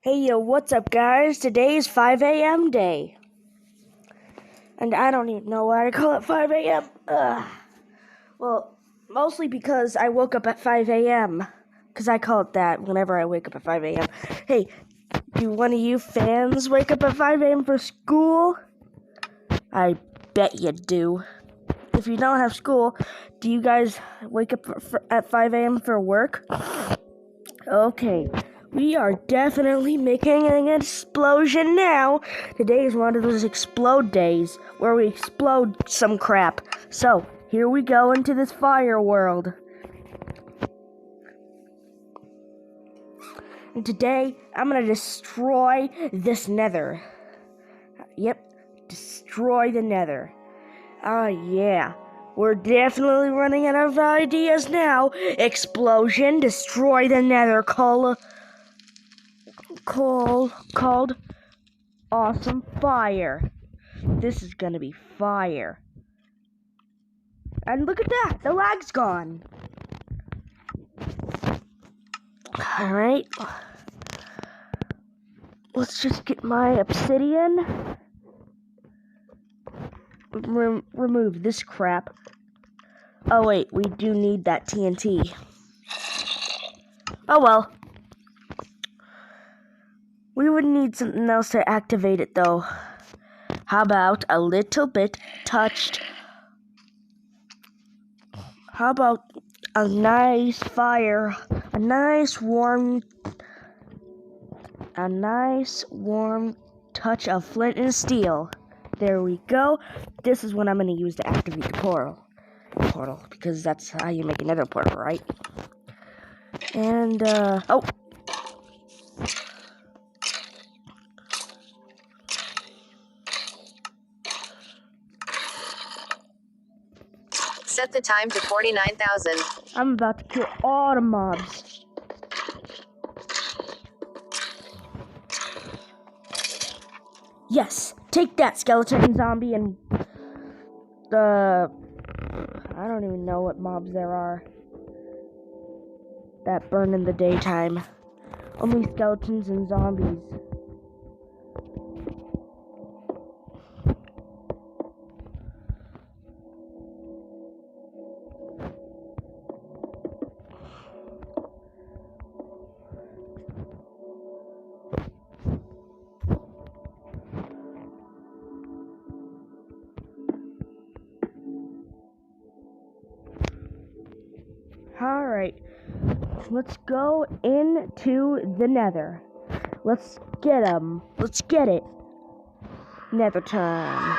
Hey yo, what's up guys? Today is 5 a.m. day. And I don't even know why I call it 5 a.m. Well, mostly because I woke up at 5 a.m. Because I call it that whenever I wake up at 5 a.m. Hey, do one of you fans wake up at 5 a.m. for school? I bet you do. If you don't have school, do you guys wake up at 5 a.m. for work? Okay, we are definitely making an explosion now. Today is one of those explode days where we explode some crap. So, here we go into this fire world. And today, I'm gonna destroy this nether. Yep, destroy the nether. Yeah. We're definitely running out of ideas now. Explosion, destroy the nether, called awesome fire. This is gonna be fire. And look at that, the lag's gone. Alright. Let's just get my obsidian. Remove this crap. Oh wait, we do need that TNT. Oh well. We would need something else to activate it though. How about a little bit touched? How about a nice fire? A nice warm touch of flint and steel. There we go. This is what I'm going to use to activate the portal, because that's how you make another portal, right? And, oh. Set the time to 49,000. I'm about to kill all the mobs. Yes, take that, skeleton zombie, and I don't even know what mobs there are that burn in the daytime. Only skeletons and zombies. Alright, let's go into the nether. Let's get 'em. Let's get it. Nether time.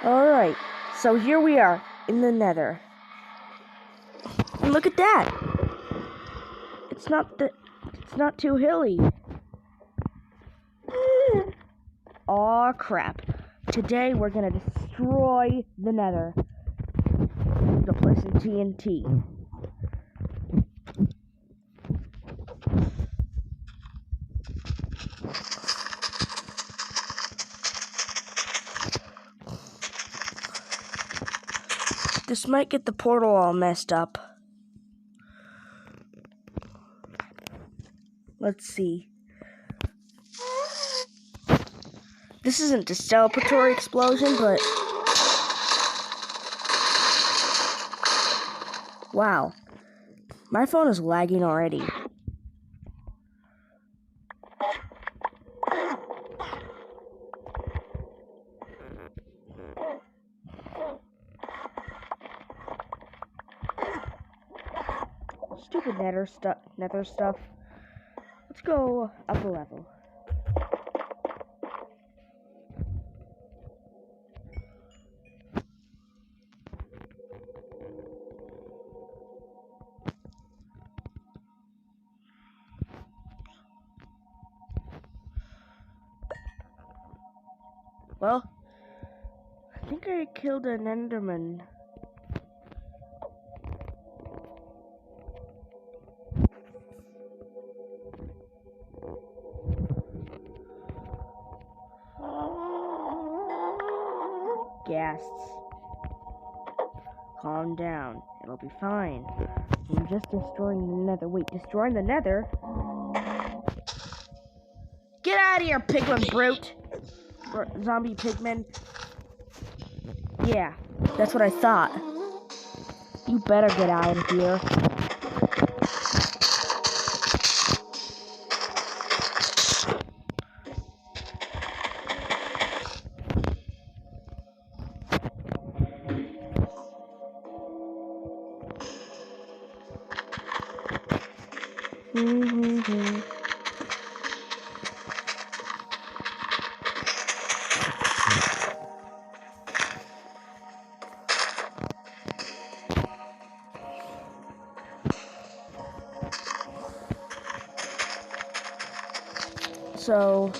Alright, so here we are in the nether. And look at that. It's not too hilly. Aw, crap. Today we're gonna destroy the nether. The place in TNT. This might get the portal all messed up. Let's see. This isn't a celebratory explosion, but wow. My phone is lagging already. Stupid nether stuff. Let's go up a level. Well, I think I killed an enderman. Ghasts. Calm down. It'll be fine. I'm just destroying the nether. Wait, destroying the nether? Get out of here, piglin brute! Or zombie pigman. Yeah, that's what I thought. You better get out of here. So,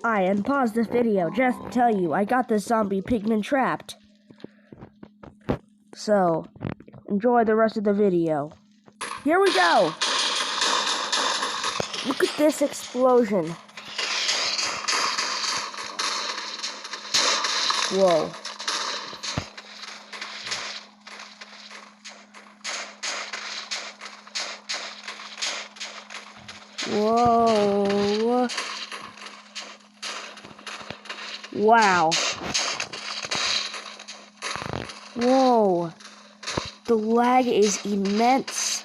I unpaused this video just to tell you I got this zombie pigman trapped. So, enjoy the rest of the video. Here we go! Look at this explosion. Whoa. Whoa. Wow. Whoa. The lag is immense.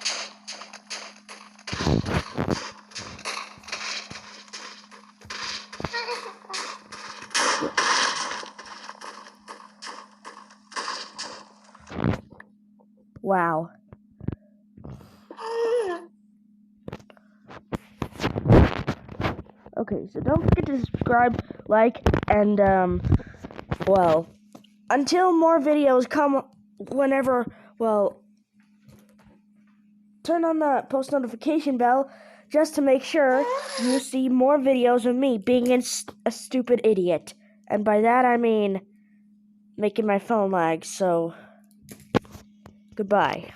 Wow. Okay, so don't forget to subscribe, like, and, well, until more videos come whenever, well, turn on the post notification bell just to make sure you see more videos of me being a stupid idiot. And by that I mean making my phone lag, so goodbye.